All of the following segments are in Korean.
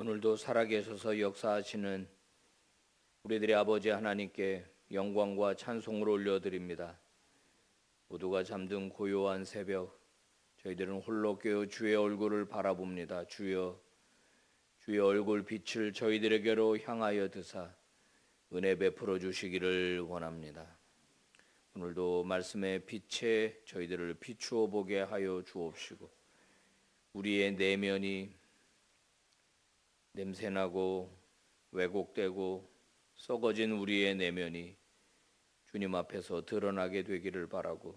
오늘도 살아계셔서 역사하시는 우리들의 아버지 하나님께 영광과 찬송을 올려드립니다. 모두가 잠든 고요한 새벽, 저희들은 홀로 깨어 주의 얼굴을 바라봅니다. 주여, 주의 얼굴 빛을 저희들에게로 향하여 드사 은혜 베풀어 주시기를 원합니다. 오늘도 말씀의 빛에 저희들을 비추어 보게 하여 주옵시고, 우리의 내면이 냄새나고 왜곡되고 썩어진 우리의 내면이 주님 앞에서 드러나게 되기를 바라고,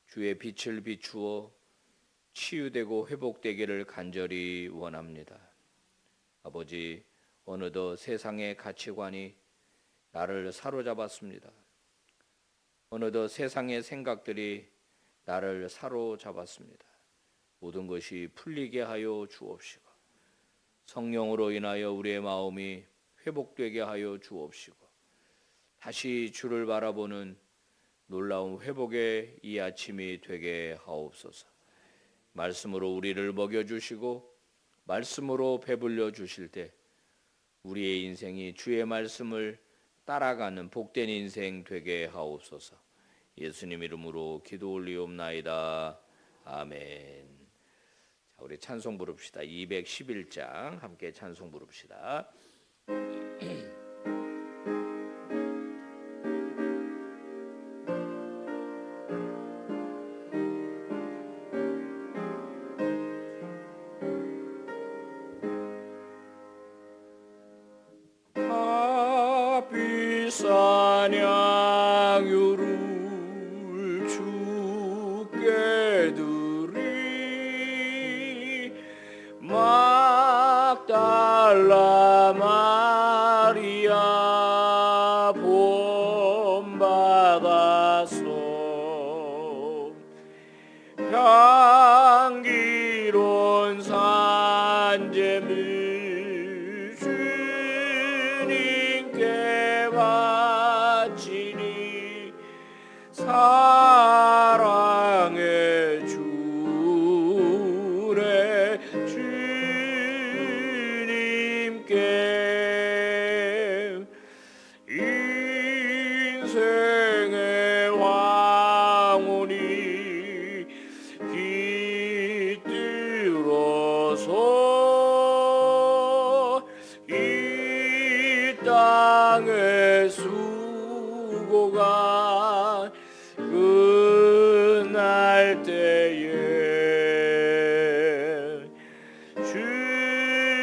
주의 빛을 비추어 치유되고 회복되기를 간절히 원합니다. 아버지, 어느덧 세상의 가치관이 나를 사로잡았습니다. 어느덧 세상의 생각들이 나를 사로잡았습니다. 모든 것이 풀리게 하여 주옵시고, 성령으로 인하여 우리의 마음이 회복되게 하여 주옵시고, 다시 주를 바라보는 놀라운 회복의 이 아침이 되게 하옵소서. 말씀으로 우리를 먹여주시고 말씀으로 배불려 주실 때 우리의 인생이 주의 말씀을 따라가는 복된 인생 되게 하옵소서. 예수님 이름으로 기도 올리옵나이다. 아멘. 자, 우리 찬송 부릅시다. 211장 함께 찬송 부릅시다. 비싼 양유를 주께 드리 막달라 마리아 본받아서 향기로운 산재물 주님께 바치니 사랑의 주래 주님께 인생의 왕혼이 깃들어서 이 땅의 수고가 끝날 때에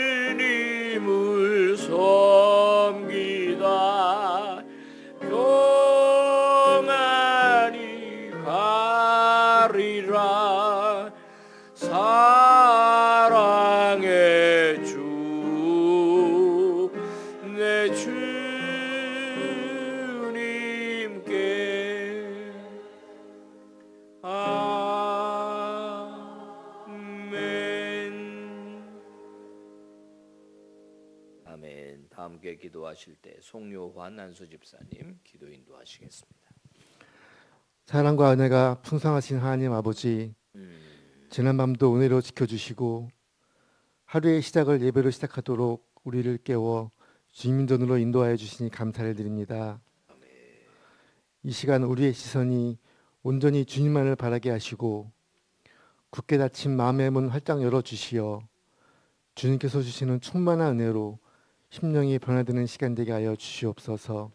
주님을 섬기다 평안히 가리라. 사랑의 주 내 주님께 아멘. 아멘. 다 함께 기도하실 때 송요환 안수 집사님 기도 인도하시겠습니다. 사랑과 은혜가 풍성하신 하나님 아버지, 지난 밤도 은혜로 지켜주시고 하루의 시작을 예배로 시작하도록 우리를 깨워 주님 전으로 인도하여 주시니 감사를 드립니다. 이 시간 우리의 시선이 온전히 주님만을 바라게 하시고 굳게 닫힌 마음의 문 활짝 열어주시어 주님께서 주시는 충만한 은혜로 심령이 변화되는 시간 되게 하여 주시옵소서.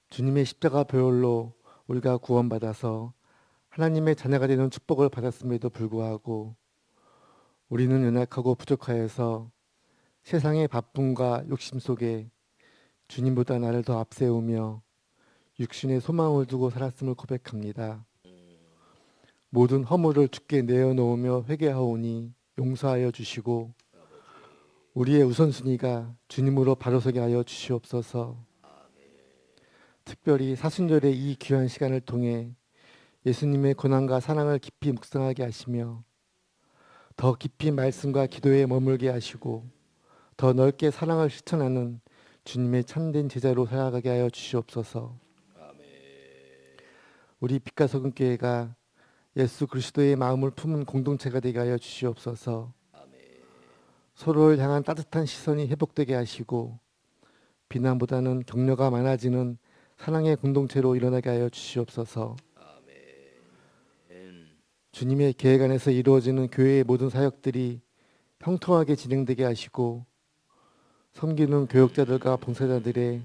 주님의 십자가 보혈로 우리가 구원받아서 하나님의 자녀가 되는 축복을 받았음에도 불구하고 우리는 연약하고 부족하여서 세상의 바쁨과 욕심 속에 주님보다 나를 더 앞세우며 육신의 소망을 두고 살았음을 고백합니다. 모든 허물을 주께 내어놓으며 회개하오니 용서하여 주시고 우리의 우선순위가 주님으로 바로서게 하여 주시옵소서. 특별히 사순절의 이 귀한 시간을 통해 예수님의 고난과 사랑을 깊이 묵상하게 하시며 더 깊이 말씀과 기도에 머물게 하시고 더 넓게 사랑을 실천하는 주님의 참된 제자로 살아가게 하여 주시옵소서. 우리 빛과 소금 교회가 예수 그리스도의 마음을 품은 공동체가 되게 하여 주시옵소서. 서로를 향한 따뜻한 시선이 회복되게 하시고 비난보다는 격려가 많아지는 사랑의 공동체로 일어나게 하여 주시옵소서. 아멘. 주님의 계획 안에서 이루어지는 교회의 모든 사역들이 형통하게 진행되게 하시고 섬기는 교역자들과 봉사자들의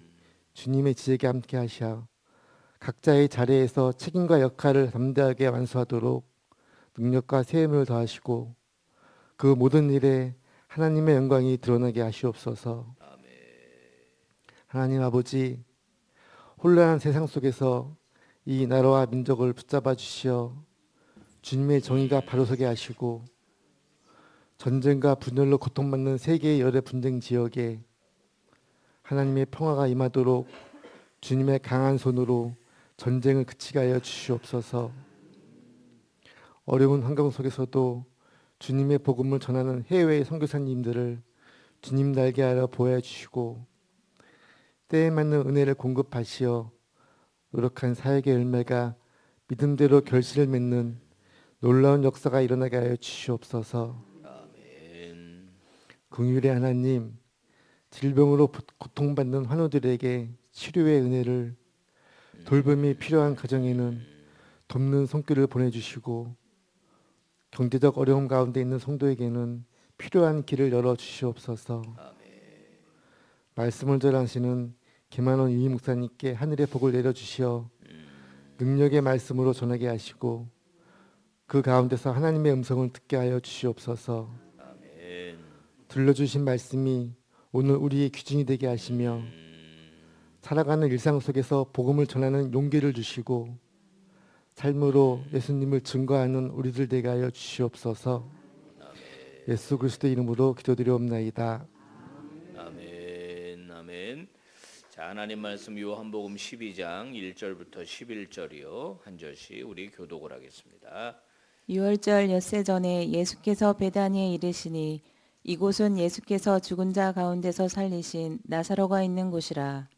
주님의 지혜에 함께 하셔 각자의 자리에서 책임과 역할을 담대하게 완수하도록 능력과 세움을 더하시고 그 모든 일에 하나님의 영광이 드러나게 하시옵소서. 아멘. 하나님 아버지, 혼란한 세상 속에서 이 나라와 민족을 붙잡아 주시어 주님의 정의가 바로서게 하시고 전쟁과 분열로 고통받는 세계의 열의 분쟁 지역에 하나님의 평화가 임하도록 주님의 강한 손으로 전쟁을 그치게 하여 주시옵소서. 어려운 환경 속에서도 주님의 복음을 전하는 해외의 선교사님들을 주님 날개 아래 보호해 주시고 때에 맞는 은혜를 공급하시어 노력한 사역의 열매가 믿음대로 결실을 맺는 놀라운 역사가 일어나게 하여 주시옵소서. 아멘. 긍휼의 하나님, 질병으로 고통받는 환우들에게 치료의 은혜를, 돌봄이 필요한 가정에는 돕는 손길을 보내주시고 경제적 어려움 가운데 있는 성도에게는 필요한 길을 열어 주시옵소서. 말씀을 전하시는 김한원 이임 목사님께 하늘의 복을 내려 주시어 능력의 말씀으로 전하게 하시고 그 가운데서 하나님의 음성을 듣게 하여 주시옵소서. 아멘. 들려주신 말씀이 오늘 우리의 기준이 되게 하시며 살아가는 일상 속에서 복음을 전하는 용기를 주시고 삶으로 예수님을 증거하는 우리들 되게 하여 주시옵소서. 예수 그리스도의 이름으로 기도드리옵나이다. 아멘. 아멘. 자, 하나님 말씀 요한복음 12장 1절부터 11절이요. 한 절씩 우리 교독을 하겠습니다. 유월절 엿새 전에 예수께서 베다니에 이르시니 이곳은 예수께서 죽은 자 가운데서 살리신 나사로가 있는 곳이라.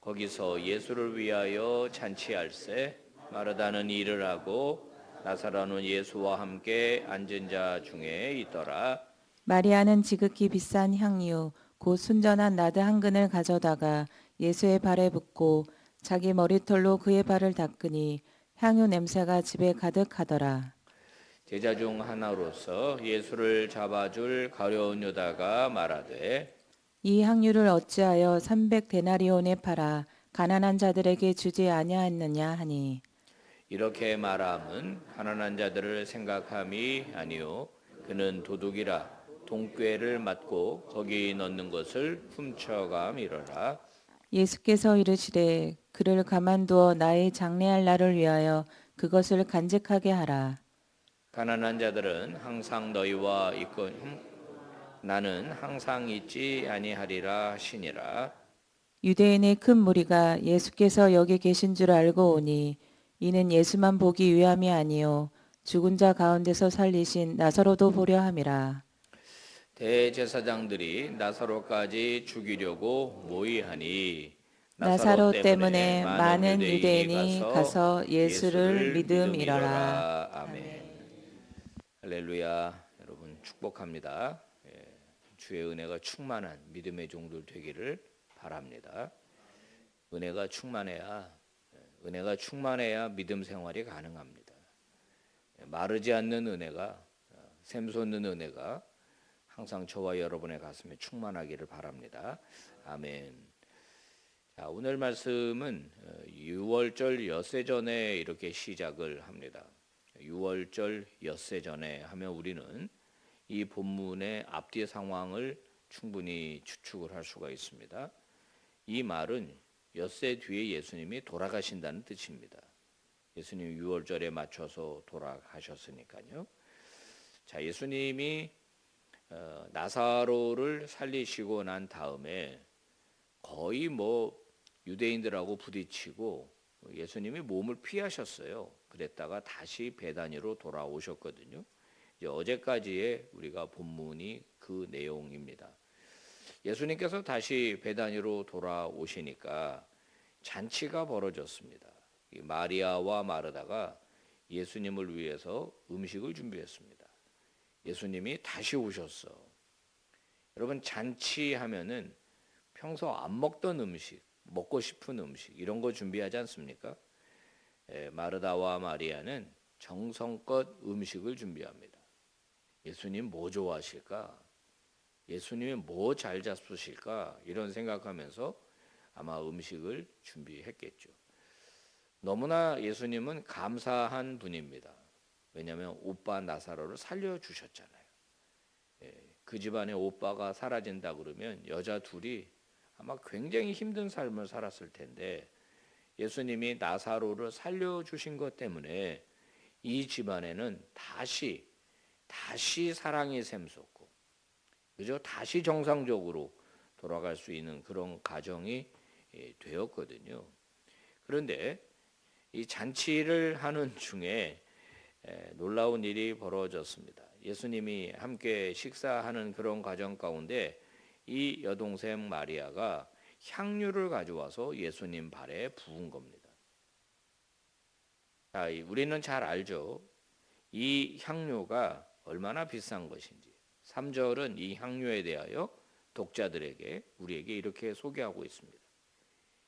거기서 예수를 위하여 잔치할세 마르다는 일을 하고 나사로는 예수와 함께 앉은 자 중에 있더라. 마리아는 지극히 비싼 향유 곧 순전한 나드 한 근을 가져다가 예수의 발에 붓고 자기 머리털로 그의 발을 닦으니 향유 냄새가 집에 가득하더라. 제자 중 하나로서 예수를 잡아줄 가룟 유다가 말하되 이 향유를 어찌하여 300데나리온에 팔아 가난한 자들에게 주지 아니하였느냐 하니 이렇게 말함은 가난한 자들을 생각함이 아니요 그는 도둑이라 돈꾀를 맞고 거기 넣는 것을 훔쳐감이러라. 예수께서 이르시되 그를 가만두어 나의 장래할 날을 위하여 그것을 간직하게 하라. 가난한 자들은 항상 너희와 있고 나는 항상 있지 아니하리라 하시니라. 유대인의 큰 무리가 예수께서 여기 계신 줄 알고 오니 이는 예수만 보기 위함이 아니요 죽은 자 가운데서 살리신 나사로도 보려 함이라. 대제사장들이 나사로까지 죽이려고 모의하니 나사로 때문에 많은 유대인이 가서 예수를 믿음이러라. 아멘. 할렐루야. 여러분 축복합니다. 주의 은혜가 충만한 믿음의 종들 되기를 바랍니다. 은혜가 충만해야 믿음 생활이 가능합니다. 마르지 않는 은혜가 샘솟는 은혜가 항상 저와 여러분의 가슴에 충만하기를 바랍니다. 아멘. 자, 오늘 말씀은 6월절 엿새 전에 이렇게 시작을 합니다. 6월절 엿새 전에 하면 우리는 이 본문의 앞뒤 상황을 충분히 추측을 할 수가 있습니다. 이 말은 엿새 뒤에 예수님이 돌아가신다는 뜻입니다. 예수님이 6월절에 맞춰서 돌아가셨으니까요. 자, 예수님이 나사로를 살리시고 난 다음에 거의 유대인들하고 부딪히고 예수님이 몸을 피하셨어요. 그랬다가 다시 베다니로 돌아오셨거든요. 이제 어제까지의 우리가 본문이 그 내용입니다. 예수님께서 다시 베다니로 돌아오시니까 잔치가 벌어졌습니다. 마리아와 마르다가 예수님을 위해서 음식을 준비했습니다. 예수님이 다시 오셨어. 여러분 잔치하면은 평소 안 먹던 음식, 먹고 싶은 음식 이런 거 준비하지 않습니까? 마르다와 마리아는 정성껏 음식을 준비합니다. 예수님 뭐 좋아하실까? 예수님이 뭐 잘 잡수실까? 이런 생각하면서 아마 음식을 준비했겠죠. 너무나 예수님은 감사한 분입니다. 왜냐하면 오빠 나사로를 살려주셨잖아요. 그 집안에 오빠가 사라진다 그러면 여자 둘이 아마 굉장히 힘든 삶을 살았을 텐데 예수님이 나사로를 살려주신 것 때문에 이 집안에는 다시 사랑이 샘솟고 그죠? 다시 정상적으로 돌아갈 수 있는 그런 가정이 되었거든요. 그런데 이 잔치를 하는 중에 놀라운 일이 벌어졌습니다. 예수님이 함께 식사하는 그런 과정 가운데 이 여동생 마리아가 향유를 가져와서 예수님 발에 부은 겁니다. 자, 우리는 잘 알죠. 이 향유가 얼마나 비싼 것인지. 3절은 이 향유에 대하여 독자들에게 우리에게 이렇게 소개하고 있습니다.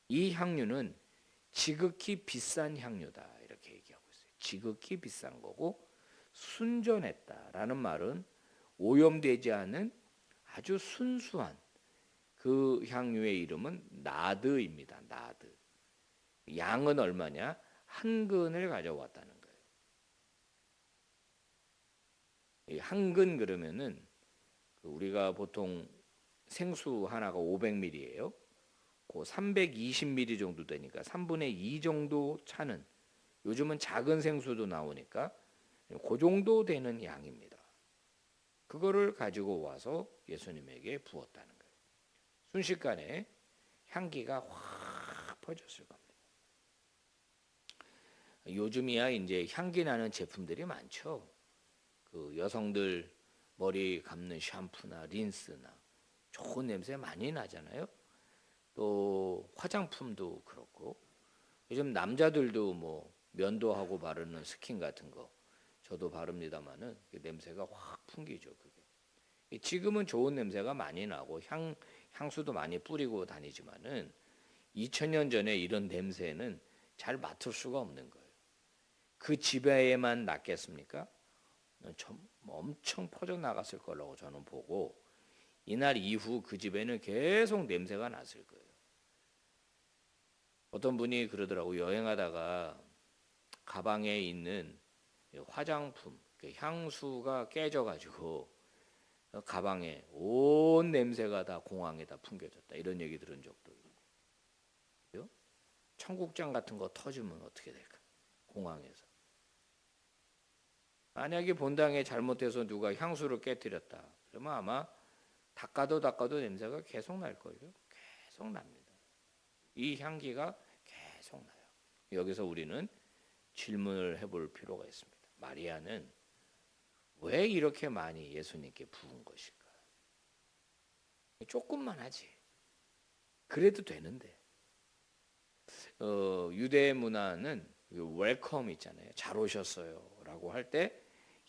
이 향유는 지극히 비싼 향유다 이렇게 얘기하고 있어요. 지극히 비싼 거고 순전했다라는 말은 오염되지 않은 아주 순수한 그 향유의 이름은 나드입니다. 나드. 양은 얼마냐? 한 근을 가져왔다는 거예요. 이 한 근 그러면은 우리가 보통 생수 하나가 500ml예요. 그 320ml 정도 되니까 3분의 2 정도 차는 요즘은 작은 생수도 나오니까 그 정도 되는 양입니다. 그거를 가지고 와서 예수님에게 부었다는 거예요. 순식간에 향기가 확 퍼졌을 겁니다. 요즘이야 이제 향기 나는 제품들이 많죠. 그 여성들 머리 감는 샴푸나 린스나 좋은 냄새 많이 나잖아요. 또 화장품도 그렇고 요즘 남자들도 뭐 면도하고 바르는 스킨 같은 거 저도 바릅니다만은 냄새가 확 풍기죠. 그게 지금은 좋은 냄새가 많이 나고 향수도 많이 뿌리고 다니지만은 2000년 전에 이런 냄새는 잘 맡을 수가 없는 거예요. 그 집에만 났겠습니까? 엄청 퍼져 나갔을 거라고 저는 보고 이날 이후 그 집에는 계속 냄새가 났을 거예요. 어떤 분이 그러더라고 여행하다가 가방에 있는 화장품, 향수가 깨져가지고 가방에 온 냄새가 다 공항에다 풍겨졌다 이런 얘기 들은 적도 있고요. 청국장 같은 거 터지면 어떻게 될까? 공항에서. 만약에 본당에 잘못해서 누가 향수를 깨뜨렸다. 그러면 아마 닦아도 냄새가 계속 날 거예요. 계속 납니다. 이 향기가 계속 나요. 여기서 우리는 질문을 해볼 필요가 있습니다. 마리아는 왜 이렇게 많이 예수님께 부은 것일까? 조금만 하지. 그래도 되는데. 유대 문화는 웰컴 있잖아요. 잘 오셨어요. 라고 할 때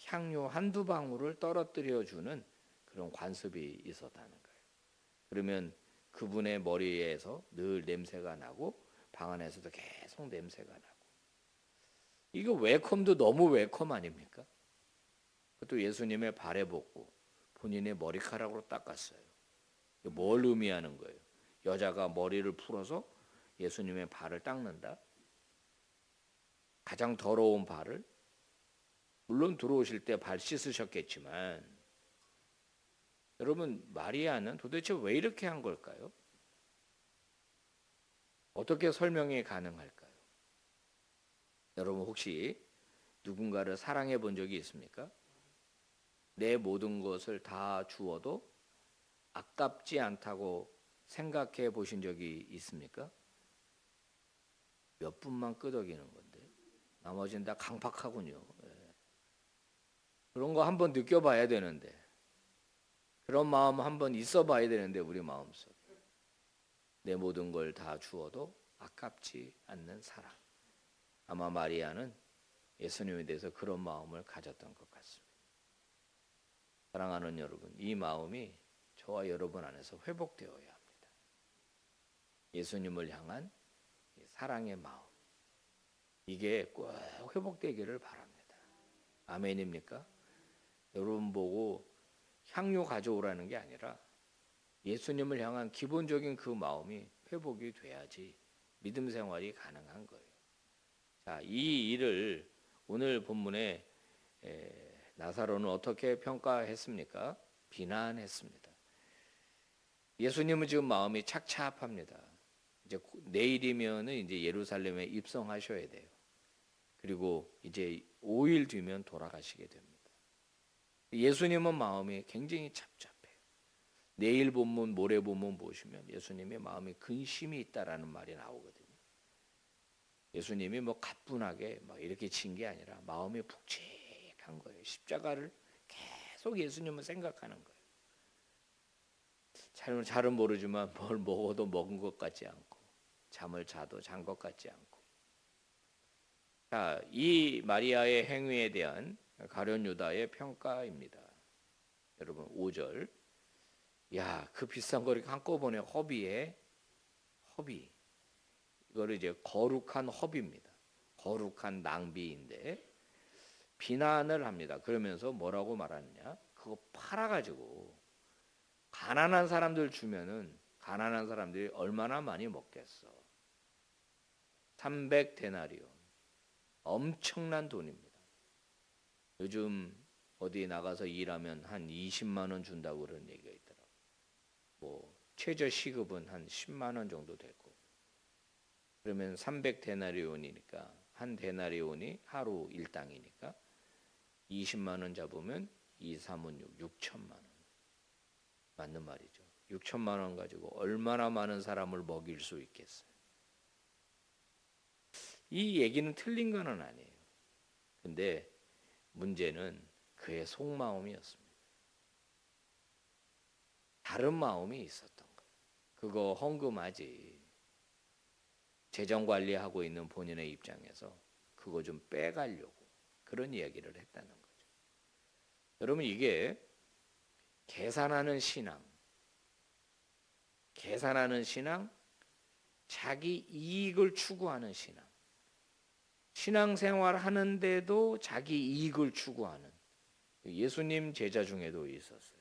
향유 한두 방울을 떨어뜨려 주는 그런 관습이 있었다는 거예요. 그러면 그분의 머리에서 늘 냄새가 나고 방 안에서도 계속 냄새가 나고 이거 웰컴도 너무 웰컴 아닙니까? 또 예수님의 발에 붓고 본인의 머리카락으로 닦았어요. 뭘 의미하는 거예요? 여자가 머리를 풀어서 예수님의 발을 닦는다? 가장 더러운 발을? 물론 들어오실 때 발 씻으셨겠지만 여러분 마리아는 도대체 왜 이렇게 한 걸까요? 어떻게 설명이 가능할까요? 여러분 혹시 누군가를 사랑해 본 적이 있습니까? 내 모든 것을 다 주어도 아깝지 않다고 생각해 보신 적이 있습니까? 몇 분만 끄덕이는 건데 나머지는 다 강팍하군요. 그런 거 한번 느껴봐야 되는데 그런 마음 한번 있어봐야 되는데 우리 마음속에 내 모든 걸 다 주어도 아깝지 않는 사랑. 아마 마리아는 예수님에 대해서 그런 마음을 가졌던 것 같습니다. 사랑하는 여러분, 이 마음이 저와 여러분 안에서 회복되어야 합니다. 예수님을 향한 사랑의 마음, 이게 꼭 회복되기를 바랍니다. 아멘입니까? 여러분 보고 향유 가져오라는 게 아니라 예수님을 향한 기본적인 그 마음이 회복이 돼야지 믿음 생활이 가능한 거예요. 자, 이 일을 오늘 본문에 나사로는 어떻게 평가했습니까? 비난했습니다. 예수님은 지금 마음이 착잡합니다. 이제 내일이면은 이제 예루살렘에 입성하셔야 돼요. 그리고 이제 5일 뒤면 돌아가시게 됩니다. 예수님은 마음이 굉장히 착잡해요. 내일 본문, 모레 본문 보시면 예수님의 마음에 근심이 있다라는 말이 나오거든요. 예수님이 뭐 가뿐하게 막 이렇게 진 게 아니라 마음이 푹직한 거예요. 십자가를 계속 예수님은 생각하는 거예요. 잘은 모르지만 뭘 먹어도 먹은 것 같지 않고 잠을 자도 잔 것 같지 않고. 자, 이 마리아의 행위에 대한 가룟 유다의 평가입니다. 여러분 5절. 야, 그 비싼 거 이렇게 한꺼번에 허비에 허비. 이거를 이제 거룩한 허비입니다. 거룩한 낭비인데 비난을 합니다. 그러면서 뭐라고 말하느냐? 그거 팔아가지고 가난한 사람들 주면은 가난한 사람들이 얼마나 많이 먹겠어. 300데나리온. 엄청난 돈입니다. 요즘 어디 나가서 일하면 한 20만 원 준다고 그런 얘기가 있더라고요. 뭐 최저 시급은 한 10만 원 정도 되고. 그러면 300데나리온이니까 한 데나리온이 하루 일당이니까 20만 원 잡으면 2, 3은 6, 6천만 원. 맞는 말이죠. 6천만 원 가지고 얼마나 많은 사람을 먹일 수 있겠어요. 이 얘기는 틀린 건 아니에요. 근데 문제는 그의 속마음이었습니다. 다른 마음이 있었던 거예요. 그거 헌금하지. 재정 관리하고 있는 본인의 입장에서 그거 좀 빼가려고 그런 이야기를 했다는 거죠. 여러분 이게 계산하는 신앙, 자기 이익을 추구하는 신앙, 신앙생활 하는데도 자기 이익을 추구하는 예수님 제자 중에도 있었어요.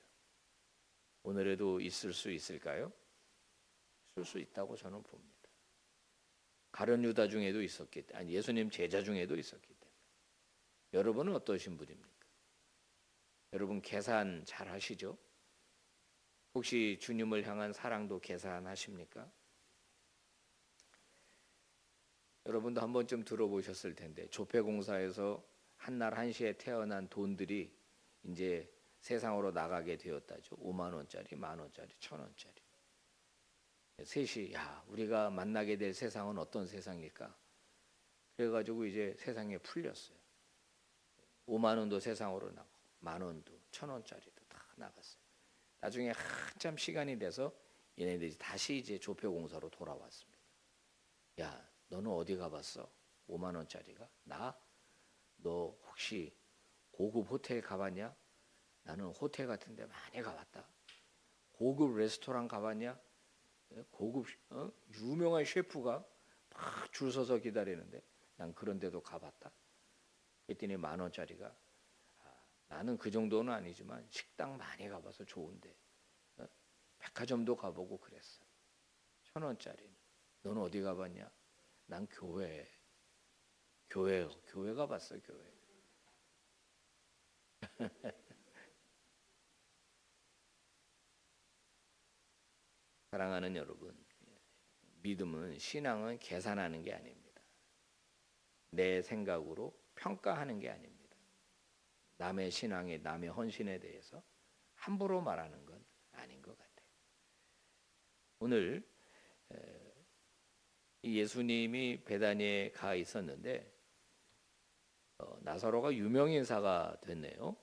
오늘에도 있을 수 있을까요? 있을 수 있다고 저는 봅니다. 가룟 유다 중에도 예수님 제자 중에도 있었기 때문에. 여러분은 어떠신 분입니까? 여러분 계산 잘 하시죠? 혹시 주님을 향한 사랑도 계산하십니까? 여러분도 한 번쯤 들어보셨을 텐데 조폐공사에서 한날 한시에 태어난 돈들이 이제 세상으로 나가게 되었다죠. 5만 원짜리, 만 원짜리, 1,000원짜리. 셋이 야 우리가 만나게 될 세상은 어떤 세상일까? 그래가지고 이제 세상에 풀렸어요. 5만 원도 세상으로 나가고 만 원도 1,000원짜리도 다 나갔어요. 나중에 한참 시간이 돼서 얘네들이 다시 이제 조폐공사로 돌아왔습니다. 야 너는 어디 가봤어? 5만 원짜리가? 너 혹시 고급 호텔 가봤냐? 나는 호텔 같은 데 많이 가봤다. 고급 레스토랑 가봤냐? 고급 유명한 셰프가 막 줄 서서 기다리는데 난 그런 데도 가봤다. 그랬더니 만 원짜리가 나는 그 정도는 아니지만 식당 많이 가봐서 좋은데 백화점도 가보고 그랬어. 1,000원짜리. 너는 어디 가봤냐? 난 교회 가봤어. 교회. 사랑하는 여러분, 믿음은 신앙은 계산하는 게 아닙니다. 내 생각으로 평가하는 게 아닙니다. 남의 신앙에 남의 헌신에 대해서 함부로 말하는 건 아닌 것 같아요. 오늘 예수님이 베다니에 가 있었는데 나사로가 유명인사가 됐네요.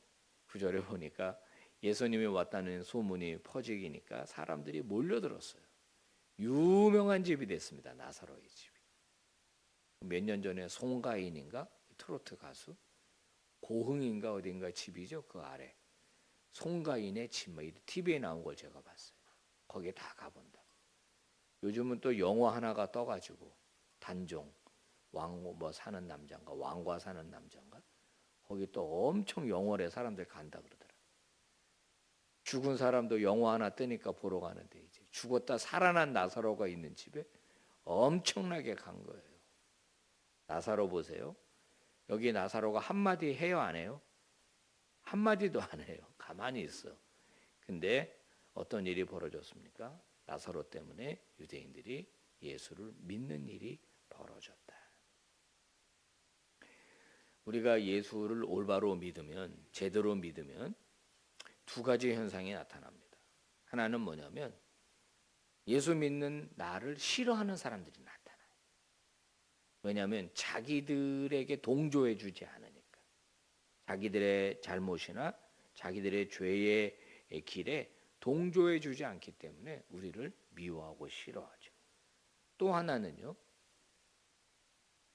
9절에 보니까 예수님이 왔다는 소문이 퍼지기니까 사람들이 몰려들었어요. 유명한 집이 됐습니다. 나사로의 집이. 몇 년 전에 송가인인가 트로트 가수 고흥인가 어딘가 집이죠. 그 아래 송가인의 집, TV에 나온 걸 제가 봤어요. 거기에 다 가본다. 요즘은 또 영화 하나가 떠가지고 단종 왕 뭐 사는 남자인가 왕과 사는 남자인가 거기 또 엄청 영월에 사람들 간다 그러더라. 죽은 사람도 영화 하나 뜨니까 보러 가는데 이제 죽었다 살아난 나사로가 있는 집에 엄청나게 간 거예요. 나사로 보세요. 여기 나사로가 한마디 해요 안 해요? 한마디도 안 해요. 가만히 있어. 근데 어떤 일이 벌어졌습니까? 나사로 때문에 유대인들이 예수를 믿는 일이 벌어졌다. 우리가 예수를 올바로 믿으면, 제대로 믿으면 두 가지 현상이 나타납니다. 하나는 뭐냐면 예수 믿는 나를 싫어하는 사람들이 나타나요. 왜냐하면 자기들에게 동조해 주지 않으니까. 자기들의 잘못이나 자기들의 죄의 길에 동조해 주지 않기 때문에 우리를 미워하고 싫어하죠. 또 하나는요.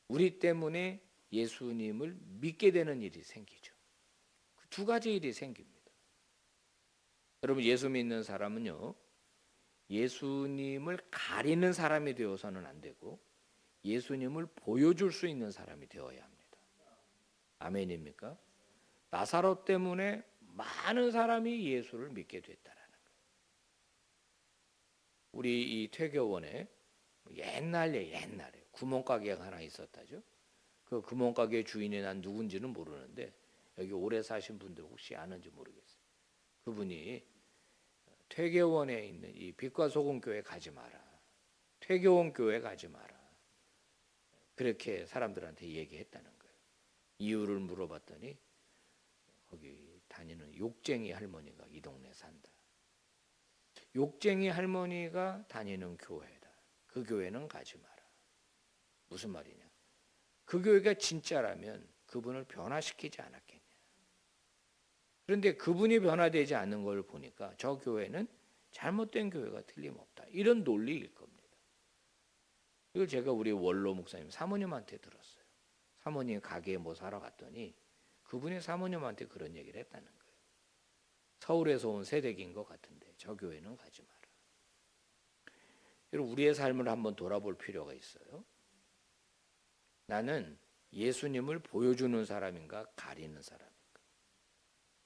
우리 때문에 예수님을 믿게 되는 일이 생기죠. 그 두 가지 일이 생깁니다. 여러분 예수 믿는 사람은요. 예수님을 가리는 사람이 되어서는 안 되고 예수님을 보여줄 수 있는 사람이 되어야 합니다. 아멘입니까? 나사로 때문에 많은 사람이 예수를 믿게 됐다라는 거예요. 우리 이 퇴교원에 옛날에 구멍가게가 하나 있었다죠. 그 구멍가게 주인이 난 누군지는 모르는데 여기 오래 사신 분들 혹시 아는지 모르겠어요. 그분이 퇴교원에 있는 이 빛과 소금 교회 가지 마라. 퇴교원 교회 가지 마라. 그렇게 사람들한테 얘기했다는 거예요. 이유를 물어봤더니 거기 다니는 욕쟁이 할머니가 이 동네 산다. 욕쟁이 할머니가 다니는 교회다. 그 교회는 가지 마라. 무슨 말이냐? 그 교회가 진짜라면 그분을 변화시키지 않았겠냐. 그런데 그분이 변화되지 않는 걸 보니까 저 교회는 잘못된 교회가 틀림없다. 이런 논리일 겁니다. 이걸 제가 우리 원로 목사님 사모님한테 들었어요. 사모님 가게에 뭐 사러 갔더니 그분이 사모님한테 그런 얘기를 했다는 거예요. 서울에서 온 세대기인 것 같은데 저 교회는 가지 마라. 여러분 우리의 삶을 한번 돌아볼 필요가 있어요. 나는 예수님을 보여주는 사람인가 가리는 사람인가.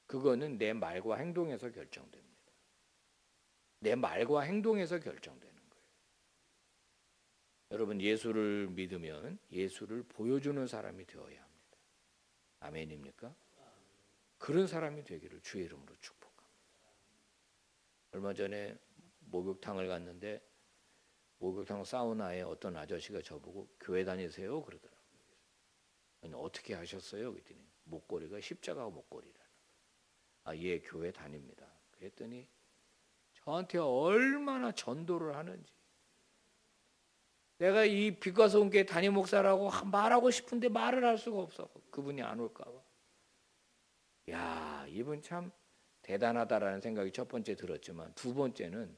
그거는 내 말과 행동에서 결정됩니다. 내 말과 행동에서 결정되는 거예요. 여러분 예수를 믿으면 예수를 보여주는 사람이 되어야 합니다. 아멘입니까? 그런 사람이 되기를 주의 이름으로 축복합니다. 얼마 전에 목욕탕을 갔는데 목욕탕 사우나에 어떤 아저씨가 저보고 교회 다니세요? 그러더라고요. 아니, 어떻게 하셨어요? 그랬더니 목걸이가 십자가 목걸이라는 거예요. 아, 예, 교회 다닙니다. 그랬더니 저한테 얼마나 전도를 하는지. 내가 이 빛과 소금 교회 담임 목사라고 말하고 싶은데 말을 할 수가 없어. 그분이 안 올까 봐. 야, 이분 참 대단하다라는 생각이 첫 번째 들었지만 두 번째는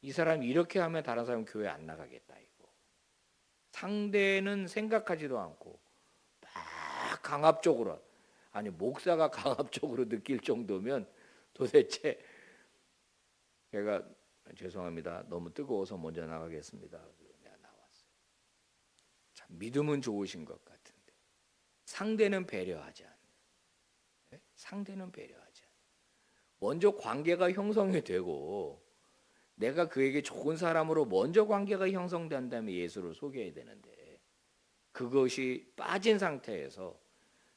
이 사람이 이렇게 하면 다른 사람 교회 안 나가겠다 이거. 상대는 생각하지도 않고 막 강압적으로 아니 목사가 강압적으로 느낄 정도면 도대체 제가 죄송합니다. 너무 뜨거워서 먼저 나가겠습니다. 내가 나왔어요. 참 믿음은 좋으신 것 같은데 상대는 배려하지 않는. 상대는 배려하지 않는. 먼저 관계가 형성이 되고 내가 그에게 좋은 사람으로 먼저 관계가 형성된 다음에 예수를 소개해야 되는데 그것이 빠진 상태에서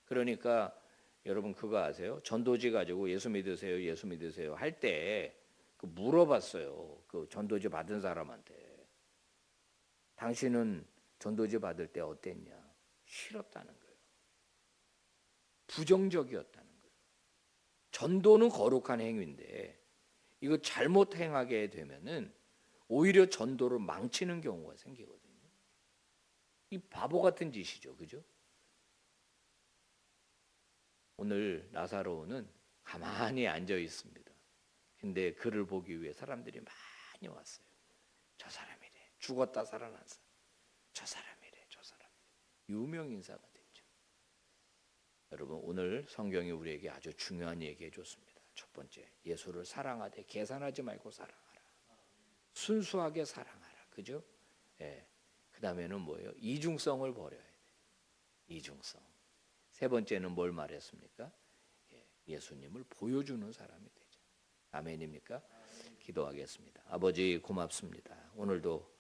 그러니까 여러분 그거 아세요? 전도지 가지고 예수 믿으세요 할 때 그 물어봤어요. 그 전도지 받은 사람한테 당신은 전도지 받을 때 어땠냐? 싫었다는 거예요. 부정적이었다는 거예요. 전도는 거룩한 행위인데 이거 잘못 행하게 되면은 오히려 전도를 망치는 경우가 생기거든요. 이 바보 같은 짓이죠, 그죠? 오늘 나사로는 가만히 앉아 있습니다. 근데 그를 보기 위해 사람들이 많이 왔어요. 저 사람이래, 죽었다 살아난 사람. 저 사람이래, 저 사람이래. 유명 인사가 됐죠. 여러분 오늘 성경이 우리에게 아주 중요한 얘기 해줬습니다. 첫 번째, 예수를 사랑하되 계산하지 말고 사랑하라. 순수하게 사랑하라. 그죠? 예. 그다음에는 뭐예요? 이중성을 버려야 돼. 이중성. 세 번째는 뭘 말했습니까? 예수님을 보여주는 사람이 되죠. 아멘입니까? 기도하겠습니다. 아버지 고맙습니다. 오늘도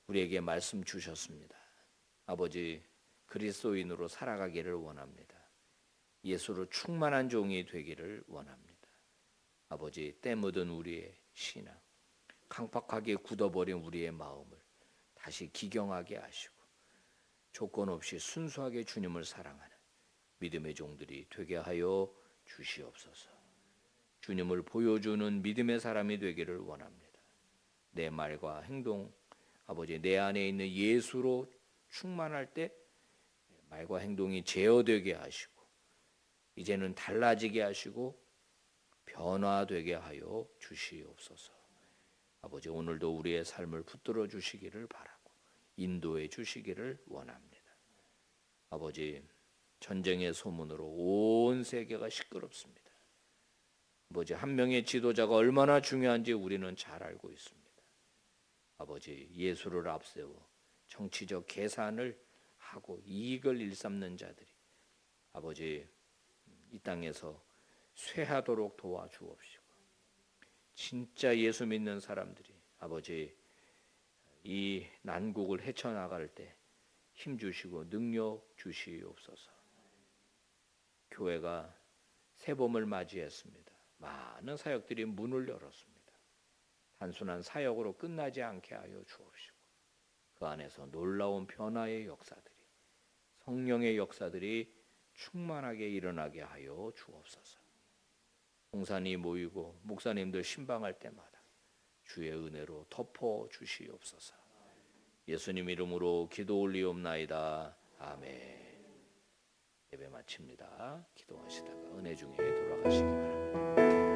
우리에게 말씀 주셨습니다. 아버지 그리스도인으로 살아가기를 원합니다. 예수로 충만한 종이 되기를 원합니다. 아버지 때 묻은 우리의 신앙, 강팍하게 굳어버린 우리의 마음을 다시 기경하게 하시고 조건 없이 순수하게 주님을 사랑하는 믿음의 종들이 되게 하여 주시옵소서. 주님을 보여주는 믿음의 사람이 되기를 원합니다. 내 말과 행동, 아버지 내 안에 있는 예수로 충만할 때 말과 행동이 제어되게 하시고 이제는 달라지게 하시고 변화되게 하여 주시옵소서. 아버지 오늘도 우리의 삶을 붙들어 주시기를 바라고 인도해 주시기를 원합니다. 아버지 전쟁의 소문으로 온 세계가 시끄럽습니다. 아버지 한 명의 지도자가 얼마나 중요한지 우리는 잘 알고 있습니다. 아버지 예수를 앞세워 정치적 계산을 하고 이익을 일삼는 자들이 아버지 이 땅에서 쇠하도록 도와주옵시고 진짜 예수 믿는 사람들이 아버지 이 난국을 헤쳐나갈 때 힘주시고 능력 주시옵소서. 교회가 새봄을 맞이했습니다. 많은 사역들이 문을 열었습니다. 단순한 사역으로 끝나지 않게 하여 주옵시고 그 안에서 놀라운 변화의 역사들이 성령의 역사들이 충만하게 일어나게 하여 주옵소서. 봉산이 모이고 목사님들 신방할 때마다 주의 은혜로 덮어 주시옵소서. 예수님 이름으로 기도 올리옵나이다. 아멘. 예배 마칩니다. 기도하시다가 은혜 중에 돌아가시기 바랍니다.